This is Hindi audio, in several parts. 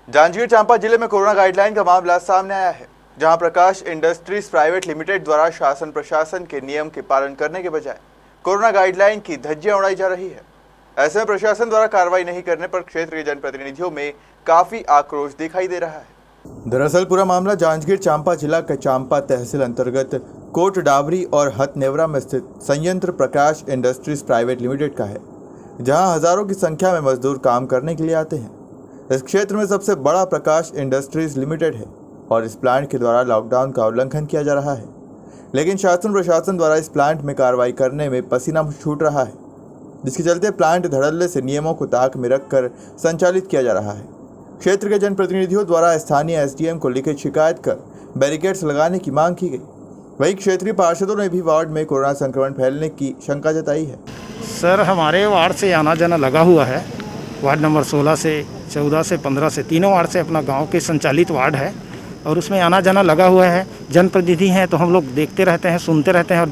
जांजगीर चांपा जिले में कोरोना गाइडलाइन का मामला सामने आया है, जहां प्रकाश इंडस्ट्रीज प्राइवेट लिमिटेड द्वारा शासन प्रशासन के नियम के पालन करने के बजाय कोरोना गाइडलाइन की धज्जियां उड़ाई जा रही है। ऐसे में प्रशासन द्वारा कार्रवाई नहीं करने पर क्षेत्र के जनप्रतिनिधियों में काफी आक्रोश दिखाई दे रहा है। दरअसल पूरा मामला जांजगीर चांपा जिला के चांपा तहसील अंतर्गत कोट डाबरी और हथनेवरा में स्थित संयंत्र प्रकाश इंडस्ट्रीज प्राइवेट लिमिटेड का है, जहां हजारों की संख्या में मजदूर काम करने के लिए आते हैं। इस क्षेत्र में सबसे बड़ा प्रकाश इंडस्ट्रीज लिमिटेड है और इस प्लांट के द्वारा लॉकडाउन का उल्लंघन किया जा रहा है, लेकिन शासन प्रशासन द्वारा इस प्लांट में कार्रवाई करने में पसीना छूट रहा है, जिसके चलते प्लांट धड़ल्ले से नियमों को ताक में रखकर संचालित किया जा रहा है। क्षेत्र के जनप्रतिनिधियों द्वारा स्थानीय एसडीएम को लिखित शिकायत कर बैरिकेड्स लगाने की मांग की गई। वहीं क्षेत्रीय पार्षदों ने भी वार्ड में कोरोना संक्रमण फैलने की शंका जताई है। सर, हमारे वार्ड से आना जाना लगा हुआ है। वार्ड नंबर 16 से 14 से 15 से तीनों वार्ड से अपना गांव के संचालित वार्ड है और उसमें आना जाना लगा हुआ है। जनप्रतिनिधि हैं तो हम लोग देखते रहते हैं, सुनते रहते हैं और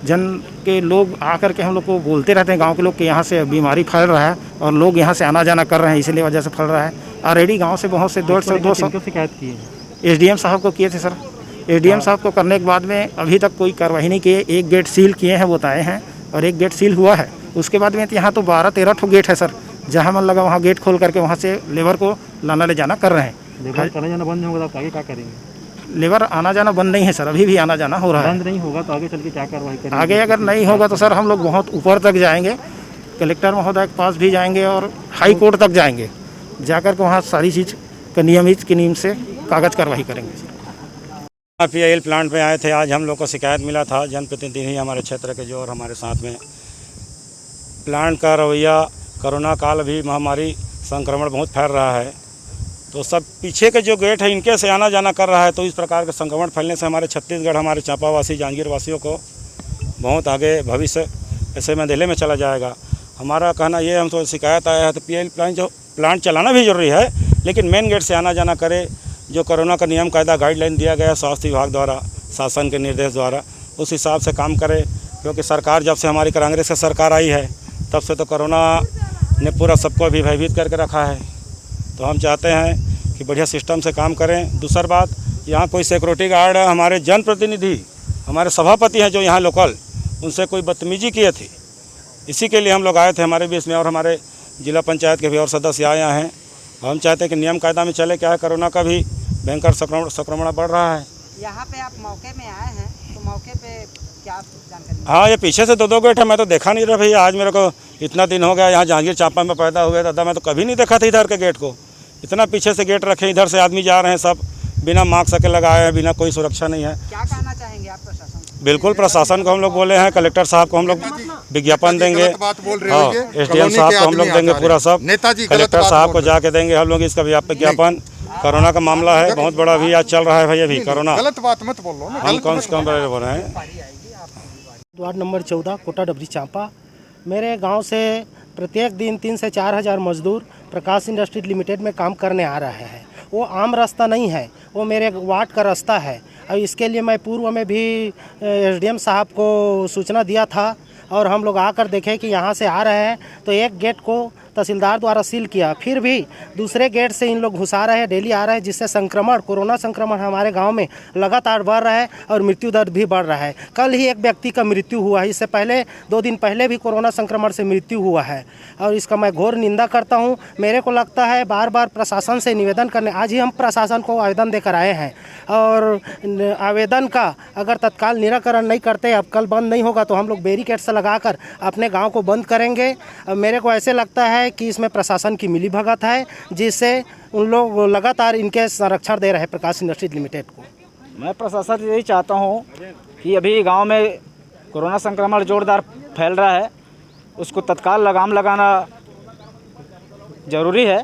जन के लोग आकर के हम लोग को बोलते रहते हैं, गांव के लोग कि यहाँ से बीमारी फैल रहा है और लोग यहाँ से आना जाना कर रहे हैं, इसीलिए वजह से फैल रहा है। ऑलरेडी गाँव से बहुत से 150-200 शिकायत की है। एसडीएम साहब को किए थे सर। एसडीएम साहब को करने के बाद में अभी तक कोई कार्रवाई नहीं किए। एक गेट सील किए हैं बताए हैं और एक गेट सील हुआ है। उसके बाद में यहाँ तो 12-13 ठो गेट है सर, जहाँ मन लगा वहाँ गेट खोल करके वहाँ से लेबर को लाना ले जाना कर रहे हैं। लेबर आना जाना बंद होगा तो आगे क्या करेंगे? लेबर आना जाना बंद नहीं है सर, अभी भी आना जाना हो रहा है। बंद नहीं होगा तो आगे चल के क्या कार्रवाई करेंगे? आगे अगर नहीं होगा तो सर हम लोग बहुत ऊपर तक जाएंगे, कलेक्टर महोदय के पास भी जाएंगे और हाई कोर्ट तक जाएंगे। जाकर के वहाँ सारी चीज़ का नियम से कागज कार्रवाई करेंगे। पीआईएल प्लांट में आए थे। आज हम लोग को शिकायत मिला था जनप्रतिनिधि हमारे क्षेत्र के जो और हमारे साथ में प्लांट का रवैया, कोरोना काल भी महामारी संक्रमण बहुत फैल रहा है, तो सब पीछे के जो गेट है इनके से आना जाना कर रहा है। तो इस प्रकार के संक्रमण फैलने से हमारे छत्तीसगढ़, हमारे चांपावासी जांजगीर वासियों को बहुत आगे भविष्य ऐसे में अंधेले में चला जाएगा। हमारा कहना ये, हम तो शिकायत आया है तो पीआईएल प्लांट चलाना भी जरूरी है, लेकिन मेन गेट से आना जाना करे। जो कोरोना का नियम कायदा गाइडलाइन दिया गया है स्वास्थ्य विभाग द्वारा, शासन के निर्देश द्वारा, उस हिसाब से काम करे। क्योंकि सरकार जब से हमारी कांग्रेस की सरकार आई है तब से तो कोरोना ने पूरा सबको भी भयभीत करके रखा है। तो हम चाहते हैं कि बढ़िया सिस्टम से काम करें। दूसरी बात, यहाँ कोई सिक्योरिटी गार्ड, हमारे जनप्रतिनिधि, हमारे सभापति हैं जो यहाँ लोकल, उनसे कोई बदतमीजी किए थे, इसी के लिए हम लोग आए थे हमारे बीच में। और हमारे जिला पंचायत के भी और सदस्य आए हैं। हम चाहते हैं कि नियम कायदा में चले। क्या है, कोरोना का भी भयंकर संक्रमण बढ़ रहा है। यहाँ पे आप मौके में आए हैं तो मौके पे क्या जानकारी? हाँ, ये पीछे से 2 गेट है, मैं तो देखा नहीं रहा भैया। आज मेरे को इतना दिन हो गया यहाँ जांजगीर चांपा में पैदा हुए दादा, मैं तो कभी नहीं देखा था इधर के गेट को। इतना पीछे से गेट रखे, इधर से आदमी जा रहे हैं सब बिना मास्क के लगाए हैं, बिना कोई सुरक्षा नहीं है। क्या कहना चाहेंगे आप प्रशासन? बिल्कुल, प्रशासन को हम लोग बोले हैं, कलेक्टर साहब को हम लोग विज्ञापन देंगे, एसडीएम साहब को हम लोग देंगे, पूरा सब कलेक्टर साहब को जाके देंगे हम लोग इसका विज्ञापन। कोरोना का मामला है बहुत बड़ा भी आज चल रहा है भैया। अभी कोरोना गलत बात मत बोलो ना। हम कम से कम बोल रहे हैं। वार्ड नंबर 14 कोटा डबरी चांपा, मेरे गांव से प्रत्येक दिन 3 से 4 हज़ार मजदूर प्रकाश इंडस्ट्रीज लिमिटेड में काम करने आ रहे हैं। वो आम रास्ता नहीं है, वो मेरे वार्ड का रास्ता है। और इसके लिए मैं पूर्व में भी एसडीएम साहब को सूचना दिया था और हम लोग आकर देखे कि यहाँ से आ रहे हैं तो एक गेट को तहसीलदार द्वारा सील किया, फिर भी दूसरे गेट से इन लोग घुसा रहे हैं, डेली आ रहे हैं, जिससे संक्रमण, कोरोना संक्रमण हमारे गांव में लगातार बढ़ रहा है और मृत्यु दर भी बढ़ रहा है। कल ही एक व्यक्ति का मृत्यु हुआ है, इससे पहले 2 दिन पहले भी कोरोना संक्रमण से मृत्यु हुआ है और इसका मैं घोर निंदा करता हूं। मेरे को लगता है बार बार प्रशासन से निवेदन करने, आज ही हम प्रशासन को आवेदन देकर आए हैं और आवेदन का अगर तत्काल निराकरण नहीं करते, अब कल बंद नहीं होगा तो हम लोग बैरिकेड से लगाकर अपने गाँव को बंद करेंगे। मेरे को ऐसे लगता है कि इसमें प्रशासन की मिलीभगत है, जिससे उन लोग लगातार इनके संरक्षण दे रहे हैं प्रकाश इंडस्ट्रीज लिमिटेड को। मैं प्रशासन से यही चाहता हूँ कि अभी गांव में कोरोना संक्रमण जोरदार फैल रहा है, उसको तत्काल लगाम लगाना ज़रूरी है।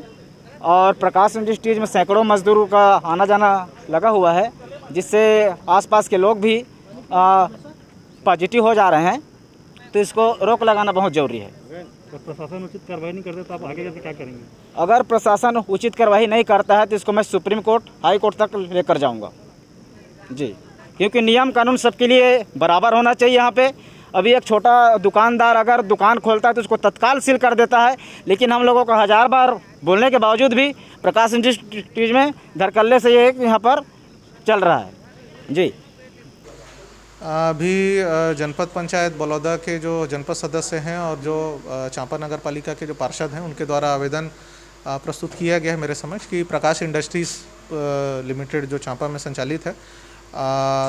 और प्रकाश इंडस्ट्रीज में सैकड़ों मजदूरों का आना जाना लगा हुआ है, जिससे आसपास के लोग भी पॉजिटिव हो जा रहे हैं, तो इसको रोक लगाना बहुत ज़रूरी है। तो प्रशासन उचित कार्रवाई नहीं करते तो आप आगे जाकर क्या करेंगे? अगर प्रशासन उचित कार्रवाई नहीं करता है तो इसको मैं सुप्रीम कोर्ट, हाई कोर्ट तक लेकर जाऊंगा जी, क्योंकि नियम कानून सबके लिए बराबर होना चाहिए यहाँ पे। अभी एक छोटा दुकानदार अगर दुकान खोलता है तो उसको तत्काल सील कर देता है, लेकिन हम लोगों को 1000 बार बोलने के बावजूद भी प्रकाश इंडस्ट्रीज में धड़कल्ले से ये यहाँ पर चल रहा है जी। अभी जनपद पंचायत बलौदा के जो जनपद सदस्य हैं और जो चांपा नगर पालिका के जो पार्षद हैं उनके द्वारा आवेदन प्रस्तुत किया गया है मेरे समक्ष कि प्रकाश इंडस्ट्रीज़ लिमिटेड जो चांपा में संचालित है,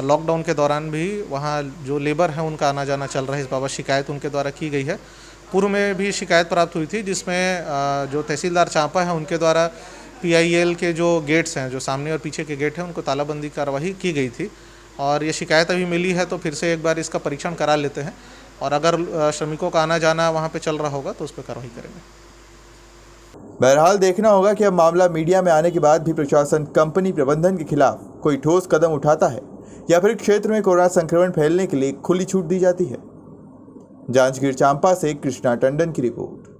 लॉकडाउन के दौरान भी वहाँ जो लेबर है उनका आना जाना चल रहा है, इस बाबत शिकायत उनके द्वारा की गई है। पूर्व में भी शिकायत प्राप्त हुई थी जिसमें जो तहसीलदार चांपा है उनके द्वारा PIL के जो गेट्स हैं, जो सामने और पीछे के गेट हैं, उनको तालाबंदी कार्रवाई की गई थी और ये शिकायत अभी मिली है तो फिर से एक बार इसका परीक्षण करा लेते हैं और अगर श्रमिकों का आना जाना वहाँ पे चल रहा होगा तो उस पर कार्रवाई करेंगे। बहरहाल देखना होगा कि अब मामला मीडिया में आने के बाद भी प्रशासन कंपनी प्रबंधन के खिलाफ कोई ठोस कदम उठाता है या फिर क्षेत्र में कोरोना संक्रमण फैलने के लिए खुली छूट दी जाती है। जांजगीर चांपा से कृष्णा टंडन की रिपोर्ट।